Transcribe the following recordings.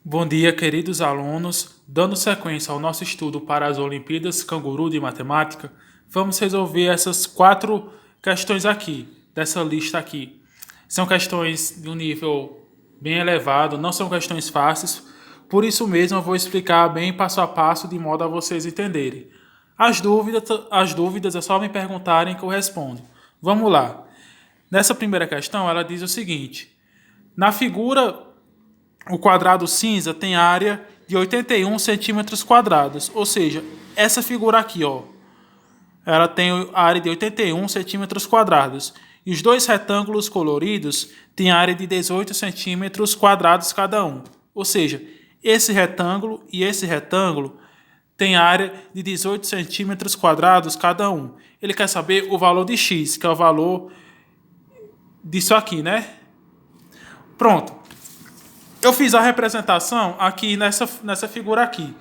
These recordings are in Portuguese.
Bom dia, queridos alunos. Dando sequência ao nosso estudo para as Olimpíadas Canguru de Matemática, vamos resolver essas quatro questões aqui, dessa lista aqui. São questões de um nível bem elevado, não são questões fáceis, por isso mesmo eu vou explicar bem passo a passo de modo a vocês entenderem. As dúvidas é só me perguntarem que eu respondo. Vamos lá. Nessa primeira questão, ela diz o seguinte: na figura o quadrado cinza tem área de 81 centímetros quadrados, ou seja, essa figura aqui, ó, ela tem área de 81 centímetros quadrados. E os dois retângulos coloridos têm área de 18 centímetros quadrados cada um. Ou seja, esse retângulo e esse retângulo têm área de 18 centímetros quadrados cada um. Ele quer saber o valor de x, que é o valor disso aqui, né? Pronto. Eu fiz a representação aqui nessa figura aqui.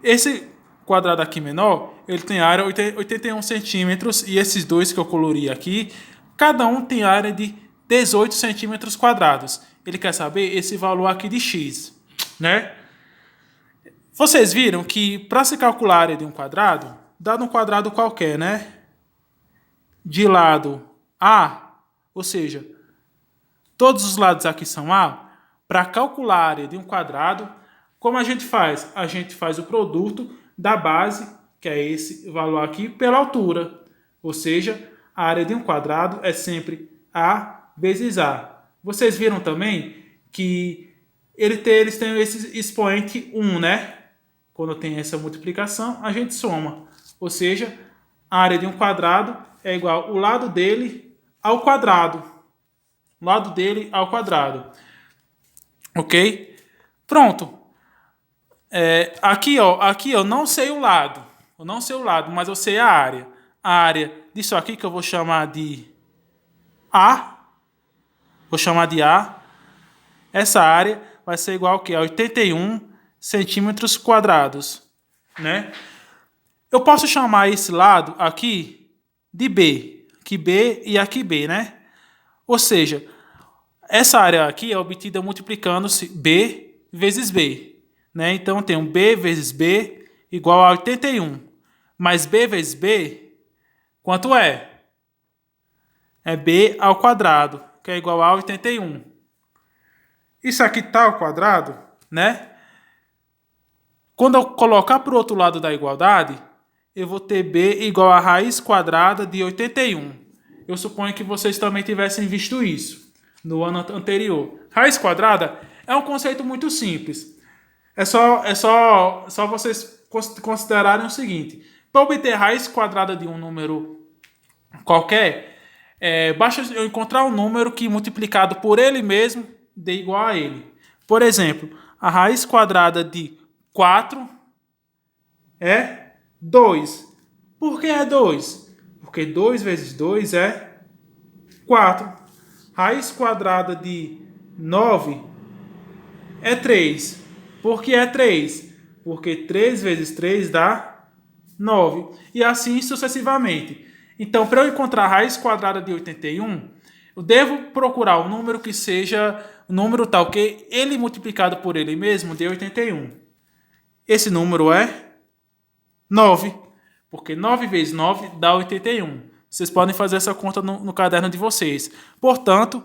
Esse quadrado aqui menor, ele tem área 81 centímetros e esses dois que eu colori aqui, cada um tem área de 18 centímetros quadrados. Ele quer saber esse valor aqui de x, né? Vocês viram que para se calcular a área de um quadrado, dado um quadrado qualquer, né? De lado A, ou seja, todos os lados aqui são A. Para calcular a área de um quadrado, como a gente faz? A gente faz o produto da base, que é esse valor aqui, pela altura. Ou seja, a área de um quadrado é sempre A vezes A. Vocês viram também que eles têm esse expoente 1, né? Quando tem essa multiplicação, a gente soma. Ou seja, a área de um quadrado é igual o lado dele ao quadrado. O lado dele ao quadrado. Ok? Pronto. Aqui eu não sei o lado. Eu não sei o lado, mas eu sei a área. A área disso aqui que eu vou chamar de A. Vou chamar de A. Essa área vai ser igual ao quê? A 81 centímetros quadrados. Né? Eu posso chamar esse lado aqui de B. Aqui B e aqui B, né? Ou seja, essa área aqui é obtida multiplicando-se B vezes B. Né? Então, eu tenho B vezes B igual a 81. Mais B vezes B, quanto é? É B ao quadrado, que é igual a 81. Isso aqui está ao quadrado, né? Quando eu colocar para o outro lado da igualdade, eu vou ter B igual a raiz quadrada de 81. Eu suponho que vocês também tivessem visto isso no ano anterior. Raiz quadrada é um conceito muito simples. É só vocês considerarem o seguinte: para obter a raiz quadrada de um número qualquer, basta eu encontrar um número que multiplicado por ele mesmo dê igual a ele. Por exemplo, a raiz quadrada de 4 é 2. Por que é 2? Porque 2 vezes 2 é 4. Raiz quadrada de 9 é 3. Por que é 3? Porque 3 vezes 3 dá 9. E assim sucessivamente. Então, para eu encontrar a raiz quadrada de 81, eu devo procurar um número que seja um número tal que ele multiplicado por ele mesmo dê 81. Esse número é 9. Porque 9 vezes 9 dá 81. Vocês podem fazer essa conta no caderno de vocês. Portanto,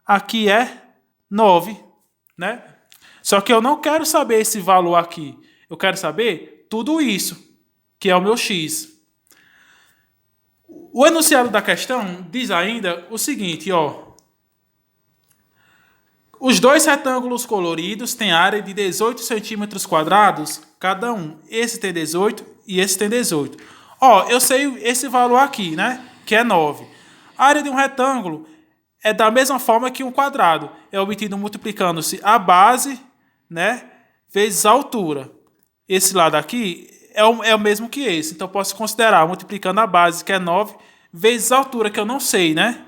aqui é 9, né? Só que eu não quero saber esse valor aqui. Eu quero saber tudo isso, que é o meu x. O enunciado da questão diz ainda o seguinte, ó. Os dois retângulos coloridos têm área de 18 centímetros quadrados cada um. Esse tem 18 e esse tem 18. Ó, eu sei esse valor aqui, né? Que é 9. A área de um retângulo é da mesma forma que um quadrado. É obtido multiplicando-se a base, né? Vezes a altura. Esse lado aqui é o mesmo que esse. Então, eu posso considerar multiplicando a base, que é 9, vezes a altura, que eu não sei, né?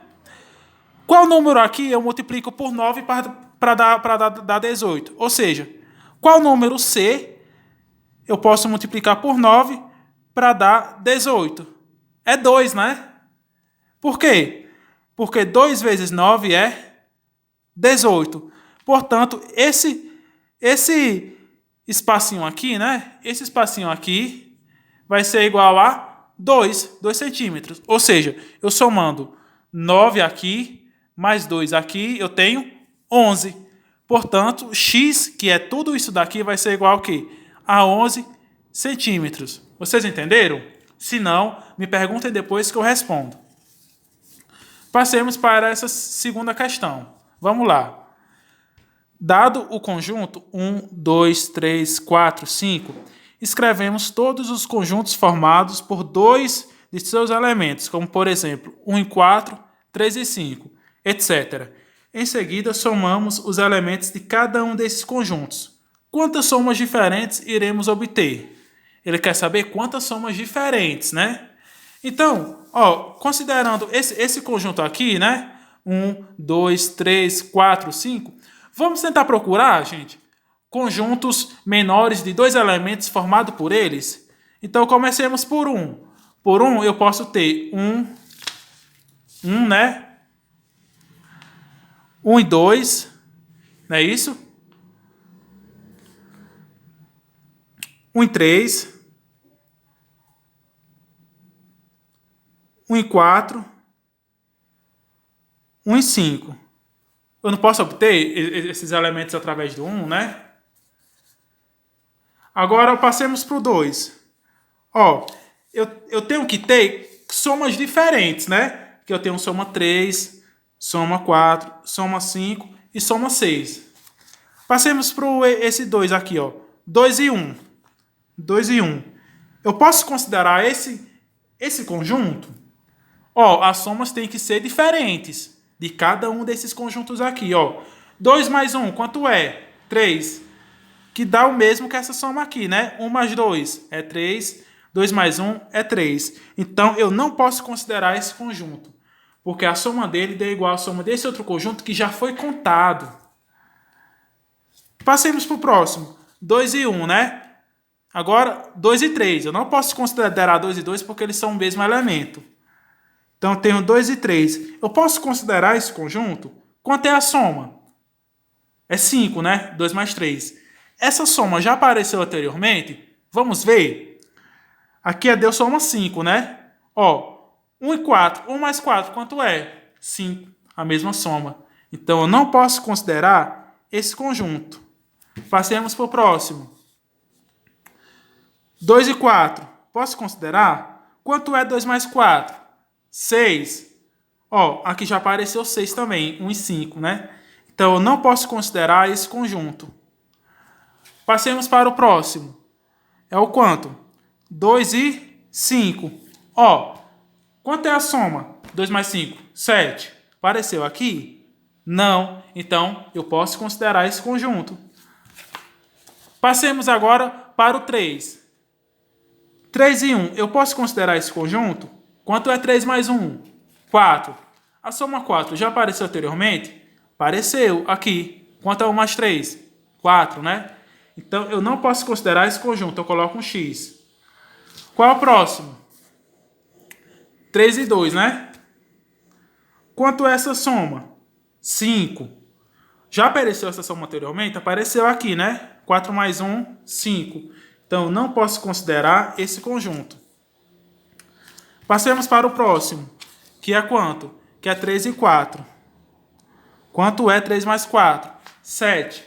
Qual número aqui eu multiplico por 9 para dar 18? Ou seja, qual número C eu posso multiplicar por 9 para dar 18? É 2, né? Por quê? Porque 2 vezes 9 é 18. Portanto, Esse espacinho aqui, né? Esse espacinho aqui vai ser igual a 2 centímetros. Ou seja, eu somando 9 aqui, mais 2 aqui, eu tenho 11. Portanto, x, que é tudo isso daqui, vai ser igual a quê? A 11 centímetros. Vocês entenderam? Se não, me perguntem depois que eu respondo. Passemos para essa segunda questão. Vamos lá. Dado o conjunto 1, 2, 3, 4, 5, escrevemos todos os conjuntos formados por dois de seus elementos, como por exemplo 1 e 4, 3 e 5, etc. Em seguida, somamos os elementos de cada um desses conjuntos. Quantas somas diferentes iremos obter? Ele quer saber quantas somas diferentes, né? Então, ó, considerando esse conjunto aqui, né? 1, 2, 3, 4, 5. Vamos tentar procurar, gente, conjuntos menores de dois elementos formados por eles. Então, comecemos por 1. Por 1, eu posso ter 1, né? 1 e 2, não é isso? 1 e 3. 1 e 4. 1 e 5. Eu não posso obter esses elementos através do 1, né? Agora, passemos para o 2. Ó, eu tenho que ter somas diferentes, né? Que eu tenho soma 3, soma 4, soma 5 e soma 6. Passemos para esse 2 aqui, ó. 2 e 1. 2 e 1. Eu posso considerar esse conjunto? Ó, as somas têm que ser diferentes de cada um desses conjuntos aqui, ó. 2 mais 1, quanto é? 3. Que dá o mesmo que essa soma aqui, né? 1 mais 2 é 3. 2 mais 1 é 3. Então, eu não posso considerar esse conjunto, porque a soma dele é igual à soma desse outro conjunto que já foi contado. Passemos para o próximo. 2 e 1, né? Agora, 2 e 3. Eu não posso considerar 2 e 2 porque eles são o mesmo elemento. Então, eu tenho 2 e 3. Eu posso considerar esse conjunto? Quanto é a soma? É 5, né? 2 mais 3. Essa soma já apareceu anteriormente? Vamos ver? Aqui deu soma 5, né? Ó, 1 e 4. 1 mais 4, quanto é? 5. A mesma soma. Então, eu não posso considerar esse conjunto. Passemos para o próximo. 2 e 4. Posso considerar? Quanto é 2 mais 4? 6. Ó, aqui já apareceu 6 também. 1 e 5, né? Então, eu não posso considerar esse conjunto. Passemos para o próximo. É o quanto? 2 e 5. Ó, quanto é a soma? 2 mais 5? 7. Apareceu aqui? Não. Então, eu posso considerar esse conjunto. Passemos agora para o 3. 3 e 1. Eu posso considerar esse conjunto? Quanto é 3 mais 1? 4. A soma 4 já apareceu anteriormente? Apareceu aqui. Quanto é 1 mais 3? 4, né? Então, eu não posso considerar esse conjunto. Eu coloco um X. Qual é o próximo? 3 e 2, né? Quanto é essa soma? 5. Já apareceu essa soma anteriormente? Apareceu aqui, né? 4 mais 1, 5. Então, eu não posso considerar esse conjunto. Passemos para o próximo, que é quanto? Que é 3 e 4. Quanto é 3 mais 4? 7.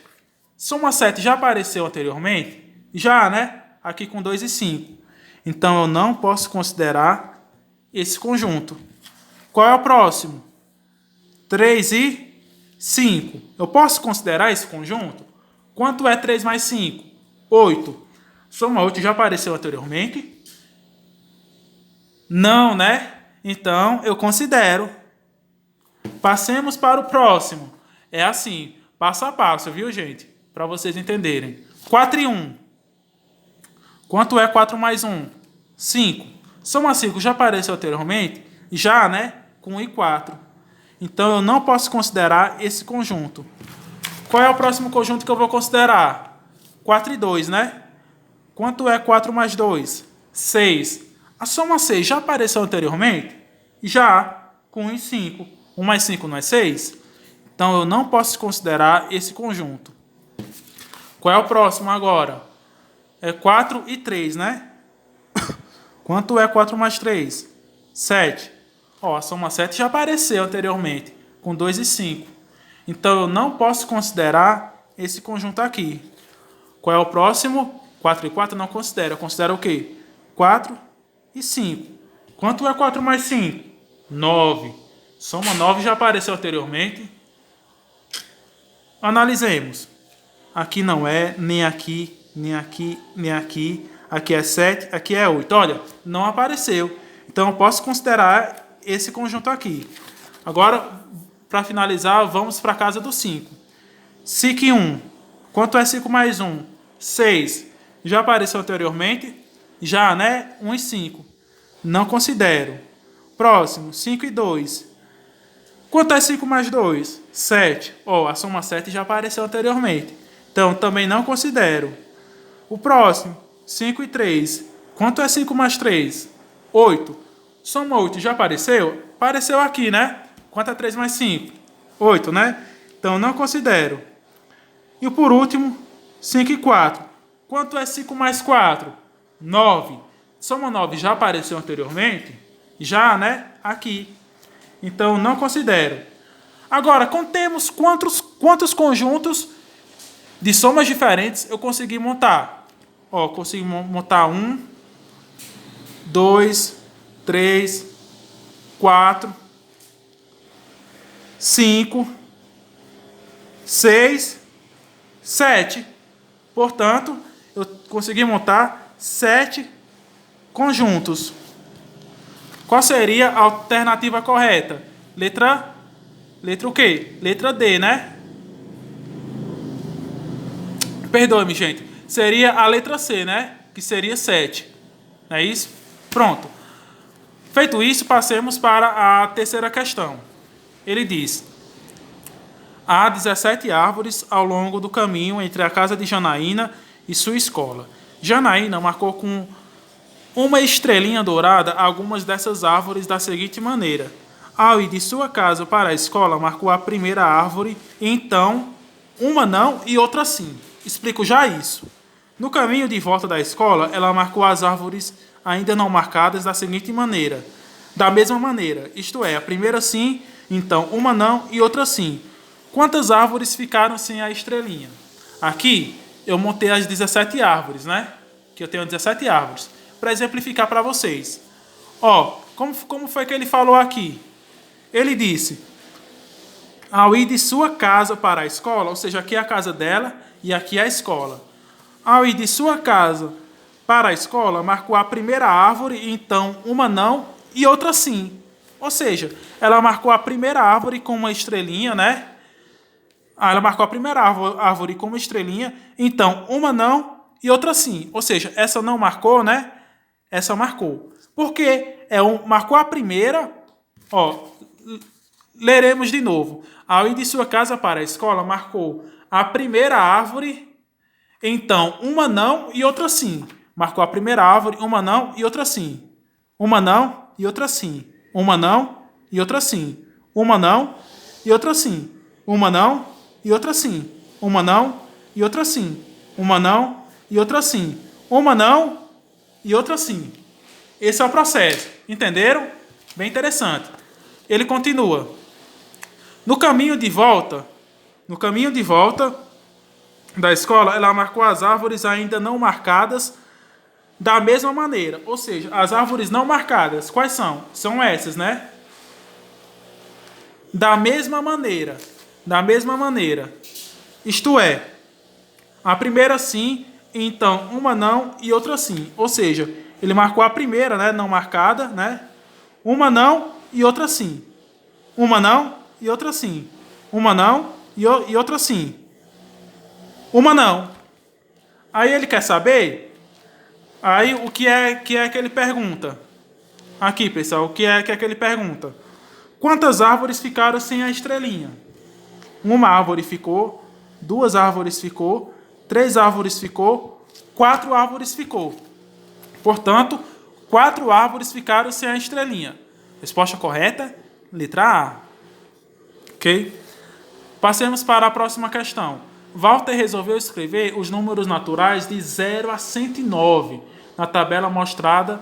Soma 7 já apareceu anteriormente? Já, né? Aqui com 2 e 5. Então, eu não posso considerar esse conjunto. Qual é o próximo? 3 e 5. Eu posso considerar esse conjunto? Quanto é 3 mais 5? 8. Soma 8 já apareceu anteriormente? Não, né? Então, eu considero. Passemos para o próximo. É assim, passo a passo, viu, gente? Para vocês entenderem. 4 e 1. Quanto é 4 mais 1? 5. Soma 5 já apareceu anteriormente? Já, né? Com 1 e 4. Então, eu não posso considerar esse conjunto. Qual é o próximo conjunto que eu vou considerar? 4 e 2, né? Quanto é 4 mais 2? 6. A soma 6 já apareceu anteriormente? Já, com 1 e 5. 1 mais 5 não é 6? Então, eu não posso considerar esse conjunto. Qual é o próximo agora? É 4 e 3, né? Quanto é 4 mais 3? 7. Ó, a soma 7 já apareceu anteriormente, com 2 e 5. Então, eu não posso considerar esse conjunto aqui. Qual é o próximo? 4 e 4 não considero. Eu considero o quê? 4 e 5. Quanto é 4 mais 5? 9. Soma 9 já apareceu anteriormente. Analisemos. Aqui não é, nem aqui, nem aqui, nem aqui. Aqui é 7, aqui é 8. Olha, não apareceu. Então, eu posso considerar esse conjunto aqui. Agora, para finalizar, vamos para a casa do 5. 5 e 1. Quanto é 5 mais 1? 6. Já apareceu anteriormente? Já, né? 1 e 5. Não considero. Próximo, 5 e 2. Quanto é 5 mais 2? 7. Ó, a soma 7 já apareceu anteriormente. Então, também não considero. O próximo, 5 e 3. Quanto é 5 mais 3? 8. Soma 8 já apareceu? Apareceu aqui, né? Quanto é 3 mais 5? 8, né? Então, não considero. E por último, 5 e 4. Quanto é 5 mais 4? 9. Soma 9 já apareceu anteriormente? Já, né? Aqui. Então, não considero. Agora, contemos quantos conjuntos de somas diferentes eu consegui montar. Ó, consegui montar 1, 2, 3, 4, 5, 6, 7. Portanto, eu consegui montar 7 conjuntos. Qual seria a alternativa correta? Letra o quê? Letra D, né? Perdoe-me, gente. Seria a letra C, né? Que seria 7. Não é isso? Pronto. Feito isso, passemos para a terceira questão. Ele diz: há 17 árvores ao longo do caminho entre a casa de Janaína e sua escola. Janaína marcou com uma estrelinha dourada algumas dessas árvores da seguinte maneira: ao ir de sua casa para a escola, marcou a primeira árvore, então uma não e outra sim. Explico já isso. No caminho de volta da escola, ela marcou as árvores ainda não marcadas da seguinte maneira: da mesma maneira, isto é, a primeira sim, então uma não e outra sim. Quantas árvores ficaram sem a estrelinha? Aqui eu montei as 17 árvores, né? Que eu tenho 17 árvores. Para exemplificar para vocês. Ó, como foi que ele falou aqui? Ele disse: ao ir de sua casa para a escola, ou seja, aqui é a casa dela e aqui é a escola. Ao ir de sua casa para a escola, marcou a primeira árvore, então uma não e outra sim. Ou seja, ela marcou a primeira árvore com uma estrelinha, né? Ela marcou a primeira árvore com uma estrelinha, então uma não e outra sim. Ou seja, essa não marcou, né? Essa marcou. Porque marcou a primeira, ó, leremos de novo. Ao ir de sua casa para a escola, marcou a primeira árvore, então uma não e outra sim. Marcou a primeira árvore, uma não e outra sim. Uma não e outra sim. Uma não e outra sim. Uma não e outra sim. Uma não e outra sim. Uma não e outra sim. Uma não e outra sim. Uma não e outra sim. Esse é o processo. Entenderam? Bem interessante. Ele continua. No caminho de volta da escola, ela marcou as árvores ainda não marcadas da mesma maneira. Ou seja, as árvores não marcadas, quais são? São essas, né? Da mesma maneira. Da mesma maneira. Isto é, a primeira sim, então uma não e outra sim. Ou seja, ele marcou a primeira, né, não marcada, né? Uma não e outra sim. Uma não e outra sim. Uma não e outra sim. Uma não. Aí ele quer saber? Aí o que é que ele pergunta? Aqui, pessoal, o que é que ele pergunta? Quantas árvores ficaram sem a estrelinha? Uma árvore ficou, 2 árvores ficou, 3 árvores ficou, 4 árvores ficou. Portanto, 4 árvores ficaram sem a estrelinha. Resposta correta? Letra A. Ok? Passemos para a próxima questão. Walter resolveu escrever os números naturais de 0 a 109 na tabela mostrada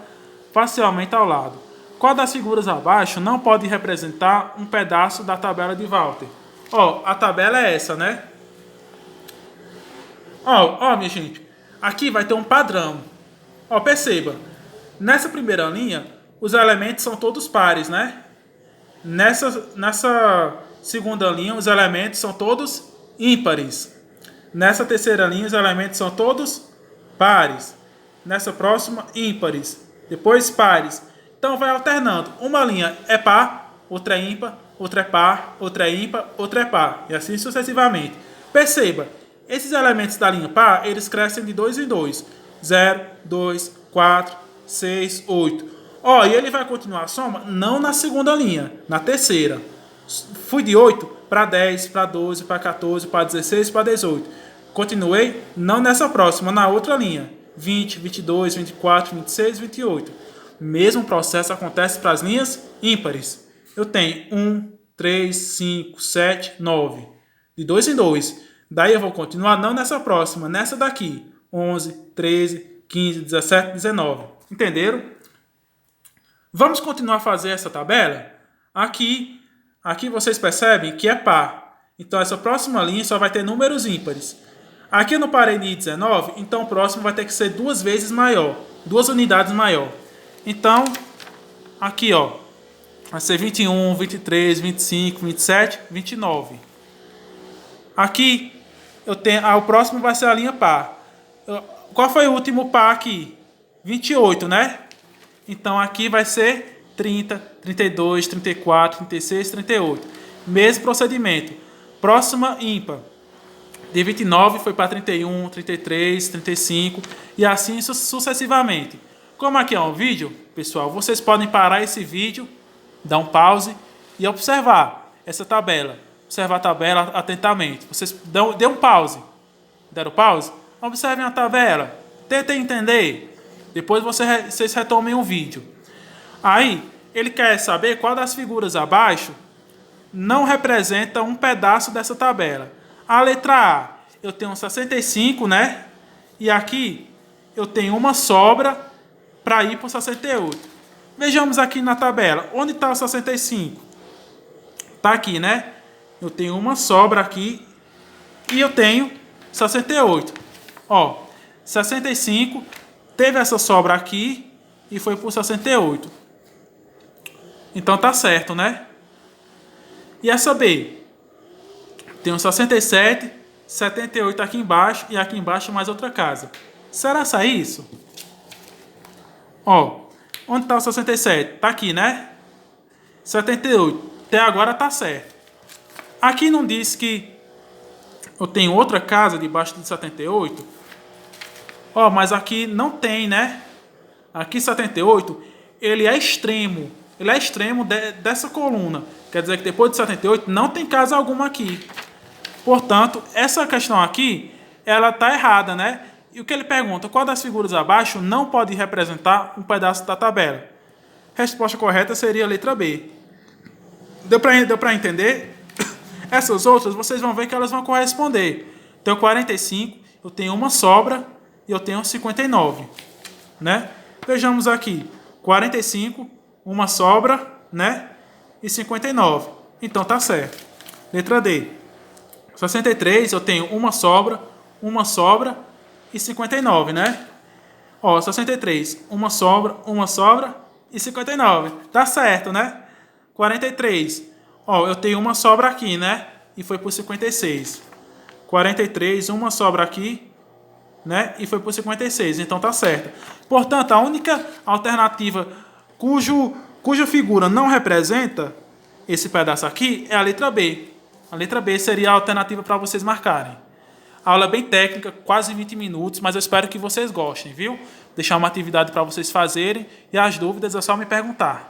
parcialmente ao lado. Qual das figuras abaixo não pode representar um pedaço da tabela de Walter? Ó, a tabela é essa, né? Ó, minha gente, aqui vai ter um padrão. Ó, perceba, nessa primeira linha, os elementos são todos pares, né? Nessa segunda linha, os elementos são todos ímpares. Nessa terceira linha, os elementos são todos pares. Nessa próxima, ímpares. Depois, pares. Então, vai alternando. Uma linha é par, outra é ímpar, outra é par, outra é ímpar, outra é par. E assim sucessivamente. Perceba, esses elementos da linha par, eles crescem de 2 em 2. 0, 2, 4, 6, 8. Ó, e ele vai continuar a soma não na segunda linha, na terceira. Fui de 8 para 10, para 12, para 14, para 16, para 18. Continuei não nessa próxima, na outra linha. 20, 22, 24, 26, 28. Mesmo processo acontece para as linhas ímpares. Eu tenho 1, 3, 5, 7, 9. De 2 em 2. Daí eu vou continuar não nessa próxima, nessa daqui. 11, 13, 15, 17, 19. Entenderam? Vamos continuar a fazer essa tabela? Aqui vocês percebem que é par. Então essa próxima linha só vai ter números ímpares. Aqui eu não parei de 19, então o próximo vai ter que ser 2 vezes maior. 2 unidades maior. Então, aqui ó, vai ser 21, 23, 25, 27, 29. Aqui, eu tenho, o próximo vai ser a linha par. Qual foi o último par aqui? 28, né? Então aqui vai ser 30, 32, 34, 36, 38. Mesmo procedimento. Próxima ímpar. De 29 foi para 31, 33, 35 e assim sucessivamente. Como aqui é um vídeo, pessoal, vocês podem parar esse vídeo, dar um pause e observar essa tabela. Observar a tabela atentamente. Vocês dê um pause. Deram pause? Observem a tabela. Tentem entender. Depois vocês retomem o vídeo. Aí, ele quer saber qual das figuras abaixo não representa um pedaço dessa tabela. A letra A, eu tenho 65, né? E aqui eu tenho uma sobra para ir para o 68. Vejamos aqui na tabela. Onde está o 65? Está aqui, né? Eu tenho uma sobra aqui e eu tenho 68. Ó, 65 teve essa sobra aqui e foi para o 68. Então tá certo, né? E essa B? Tem um 67, 78 aqui embaixo e aqui embaixo mais outra casa. Será que é isso? Ó, onde está o 67? Tá aqui, né? 78. Até agora tá certo. Aqui não diz que eu tenho outra casa debaixo de 78? Ó, mas aqui não tem, né? Aqui 78, ele é extremo. Ele é extremo dessa coluna. Quer dizer que depois de 78 não tem casa alguma aqui. Portanto, essa questão aqui, ela está errada, né? E o que ele pergunta, qual das figuras abaixo não pode representar um pedaço da tabela? A resposta correta seria a letra B. Deu para entender? Essas outras, vocês vão ver que elas vão corresponder. Tenho 45, eu tenho uma sobra e eu tenho 59, né? Vejamos aqui, 45, uma sobra, né? E 59. Então tá certo. Letra D. 63, eu tenho uma sobra e 59, né? Ó, 63, uma sobra e 59. Tá certo, né? 43, ó, eu tenho uma sobra aqui, né? E foi por 56. 43, uma sobra aqui, né? E foi por 56, então tá certo. Portanto, a única alternativa cuja figura não representa esse pedaço aqui é a letra B. A letra B seria a alternativa para vocês marcarem. A aula é bem técnica, quase 20 minutos, mas eu espero que vocês gostem, viu? Deixar uma atividade para vocês fazerem e as dúvidas é só me perguntar.